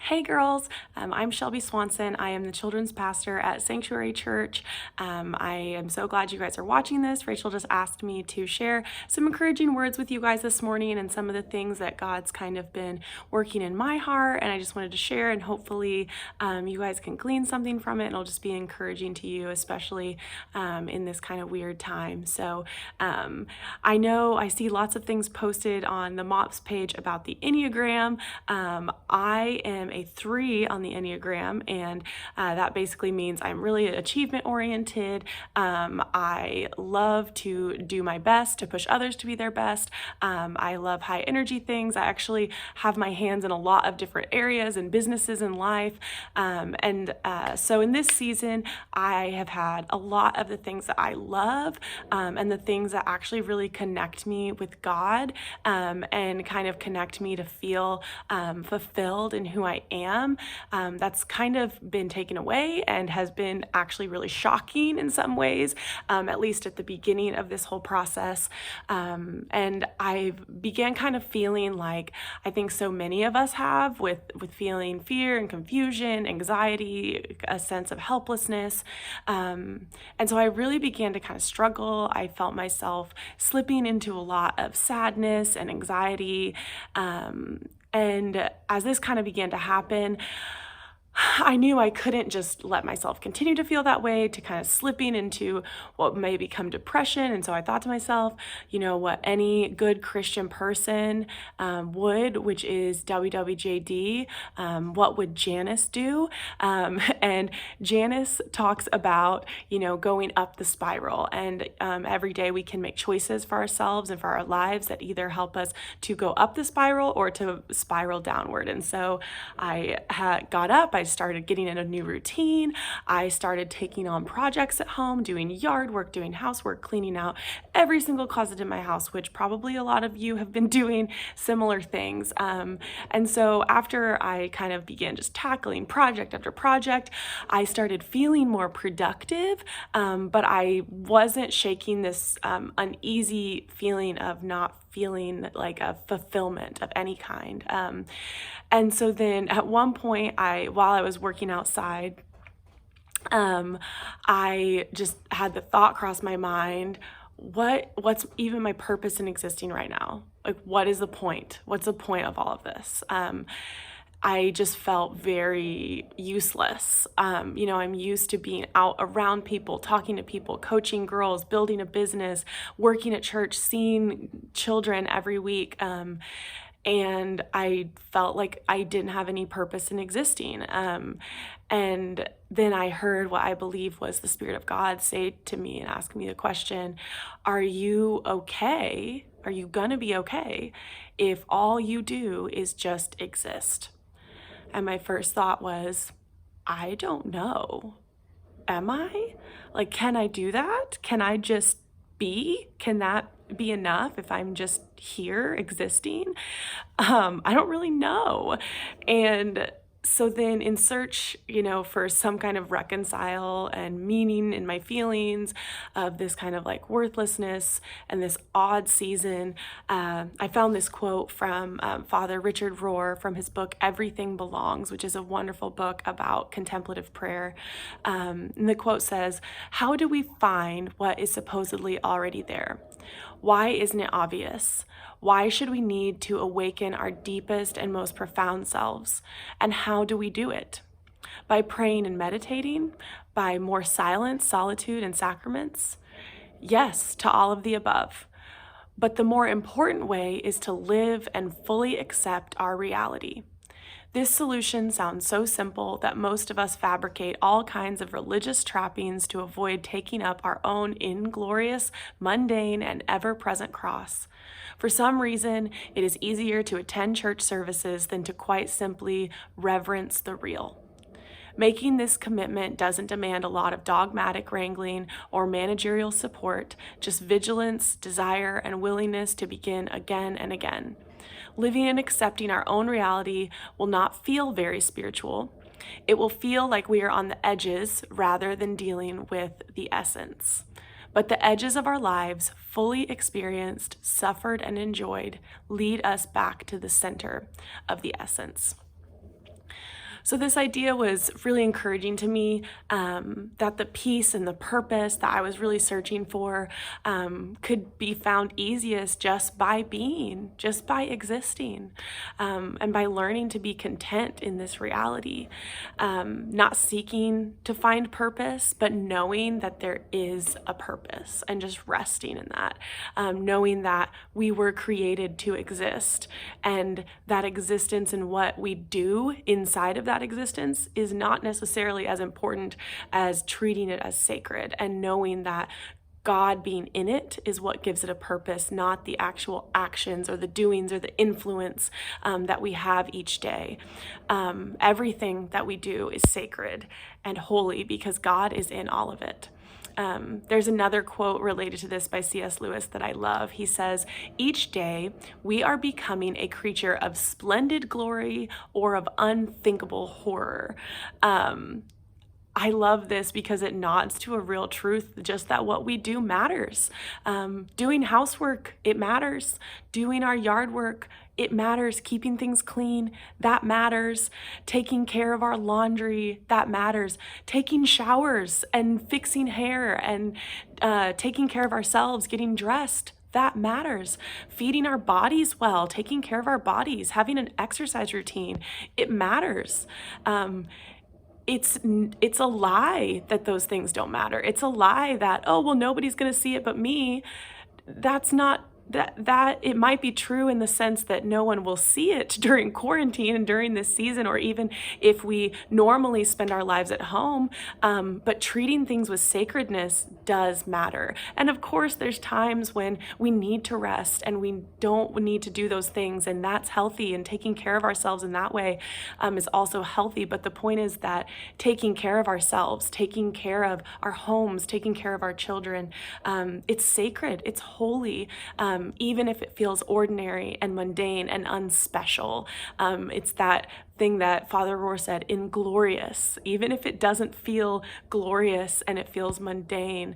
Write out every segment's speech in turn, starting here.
Hey girls, I'm Shelby Swanson. I am the children's pastor at Sanctuary Church. I am so glad you guys are watching this. Rachel just asked me to share some encouraging words with you guys this morning and some of the things that God's kind of been working in my heart, and I just wanted to share, and hopefully you guys can glean something from it, and it'll just be encouraging to you, especially in this kind of weird time. So I know I see lots of things posted on the MOPS page about the Enneagram. I am a 3 on the Enneagram, and that basically means I'm really achievement oriented. I love to do my best to push others to be their best. I love high energy things. I actually have my hands in a lot of different areas and businesses in life. So in this season, I have had a lot of the things that I love and the things that actually really connect me with God and kind of connect me to feel fulfilled in who I am. That's kind of been taken away and has been actually really shocking in some ways, at least at the beginning of this whole process. And I began kind of feeling like I think so many of us have with feeling fear and confusion, anxiety, a sense of helplessness. And so I really began to kind of struggle. I felt myself slipping into a lot of sadness and anxiety. And as this kind of began to happen, I knew I couldn't just let myself continue to feel that way, to kind of slipping into what may become depression. And so I thought to myself, you know, what any good Christian person would, which is WWJD, what would Janice do? And Janice talks about, you know, going up the spiral. And every day we can make choices for ourselves and for our lives that either help us to go up the spiral or to spiral downward. And so I got up, I started getting in a new routine. I started taking on projects at home, doing yard work, doing housework, cleaning out every single closet in my house, which probably a lot of you have been doing similar things. And so after I kind of began just tackling project after project, I started feeling more productive, but I wasn't shaking this uneasy feeling of not feeling like a fulfillment of any kind. And so then at one point, while I was working outside, I just had the thought cross my mind, what's even my purpose in existing right now? Like, what is the point? What's the point of all of this? I just felt very useless. I'm used to being out around people, talking to people, coaching girls, building a business, working at church, seeing children every week. And I felt like I didn't have any purpose in existing. And then I heard what I believe was the Spirit of God say to me and ask me the question, are you okay? Are you gonna be okay if all you do is just exist? And my first thought was, I don't know. Am I? Like, can I do that? Can I just be? Can that be enough if I'm just here existing? I don't really know. And so then in search, for some kind of reconcile and meaning in my feelings of this kind of like worthlessness and this odd season, I found this quote from Father Richard Rohr from his book, Everything Belongs, which is a wonderful book about contemplative prayer. And the quote says, "How do we find what is supposedly already there? Why isn't it obvious? Why should we need to awaken our deepest and most profound selves? And how do we do it? By praying and meditating? By more silence, solitude, and sacraments? Yes, to all of the above. But the more important way is to live and fully accept our reality. This solution sounds so simple that most of us fabricate all kinds of religious trappings to avoid taking up our own inglorious, mundane, and ever-present cross. For some reason, it is easier to attend church services than to quite simply reverence the real. Making this commitment doesn't demand a lot of dogmatic wrangling or managerial support, just vigilance, desire, and willingness to begin again and again. Living and accepting our own reality will not feel very spiritual. It will feel like we are on the edges rather than dealing with the essence. But the edges of our lives, fully experienced, suffered, and enjoyed, lead us back to the center of the essence. So this idea was really encouraging to me, that the peace and the purpose that I was really searching for could be found easiest just by being, just by existing, and by learning to be content in this reality, not seeking to find purpose, but knowing that there is a purpose and just resting in that, knowing that we were created to exist, and that existence and what we do inside of that existence is not necessarily as important as treating it as sacred, and knowing that God being in it is what gives it a purpose, not the actual actions or the doings or the influence that we have each day. Everything that we do is sacred and holy because God is in all of it. There's another quote related to this by C.S. Lewis that I love. He says, "Each day we are becoming a creature of splendid glory or of unthinkable horror." I love this because it nods to a real truth, just that what we do matters. Doing housework, it matters. Doing our yard work, it matters. Keeping things clean, that matters. Taking care of our laundry, that matters. Taking showers and fixing hair and taking care of ourselves, getting dressed, that matters. Feeding our bodies well, taking care of our bodies, having an exercise routine, it matters. It's a lie that those things don't matter. It's a lie that, oh, well, nobody's going to see it but me. That's not that it might be true in the sense that no one will see it during quarantine and during this season, or even if we normally spend our lives at home, but treating things with sacredness does matter. And of course, there's times when we need to rest and we don't need to do those things, and that's healthy, and taking care of ourselves in that way is also healthy. But the point is that taking care of ourselves, taking care of our homes, taking care of our children, it's sacred, it's holy. Even if it feels ordinary and mundane and unspecial. It's that thing that Father Rohr said, inglorious. Even if it doesn't feel glorious and it feels mundane,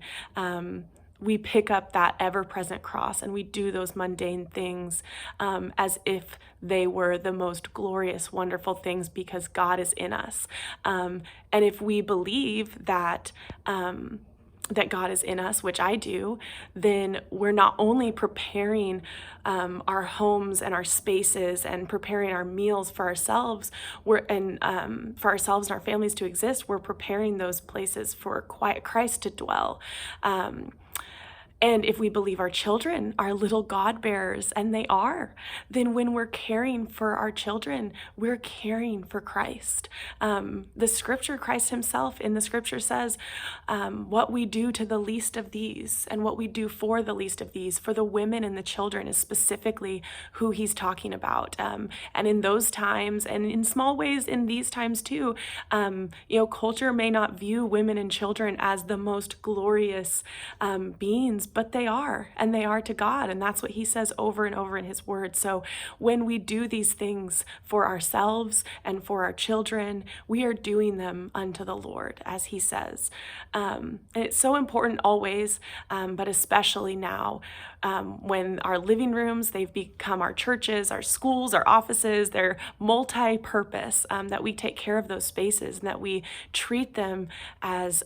we pick up that ever-present cross and we do those mundane things as if they were the most glorious, wonderful things because God is in us. And if we believe that God is in us, which I do, then we're not only preparing our homes and our spaces and preparing our meals for ourselves, for ourselves and our families to exist, we're preparing those places for quiet Christ to dwell. And if we believe our children are little God bearers, and they are, then when we're caring for our children, we're caring for Christ. The scripture, Christ himself in the scripture says, what we do to the least of these and what we do for the least of these, for the women and the children is specifically who he's talking about. And in those times, and in small ways in these times too, culture may not view women and children as the most glorious beings, but they are, and they are to God. And that's what he says over and over in his word. So when we do these things for ourselves and for our children, we are doing them unto the Lord, as he says. And it's so important always, but especially now, when our living rooms, they've become our churches, our schools, our offices, they're multi-purpose, that we take care of those spaces and that we treat them as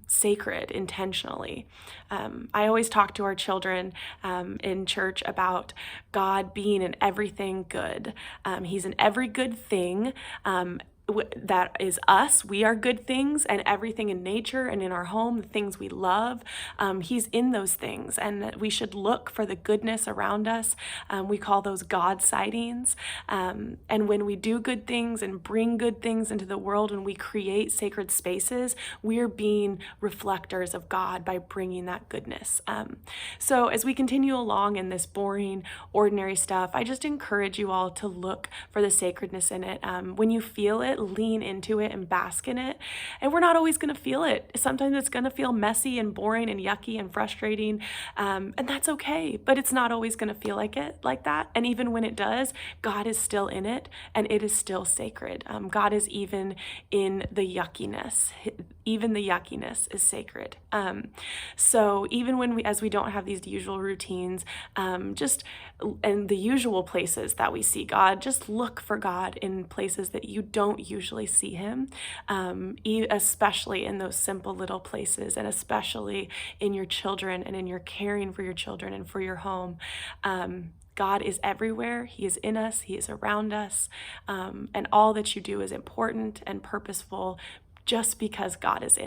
sacred intentionally. I always talk to our children in church about God being in everything good. He's in every good thing. That is us. We are good things, and everything in nature and in our home, the things we love, he's in those things, and that we should look for the goodness around us. We call those God sightings. And when we do good things and bring good things into the world, and we create sacred spaces, we're being reflectors of God by bringing that goodness. So as we continue along in this boring, ordinary stuff, I just encourage you all to look for the sacredness in it. When you feel it, lean into it and bask in it. And we're not always going to feel it. Sometimes it's going to feel messy and boring and yucky and frustrating. And that's okay, but it's not always going to feel like that. And even when it does, God is still in it, and it is still sacred. God is even in the yuckiness. Even the yuckiness is sacred. So even as we don't have these usual routines, just in the usual places that we see God, just look for God in places that you don't usually see him, especially in those simple little places, and especially in your children and in your caring for your children and for your home. God is everywhere. He is in us. He is around us. And all that you do is important and purposeful just because God is in it.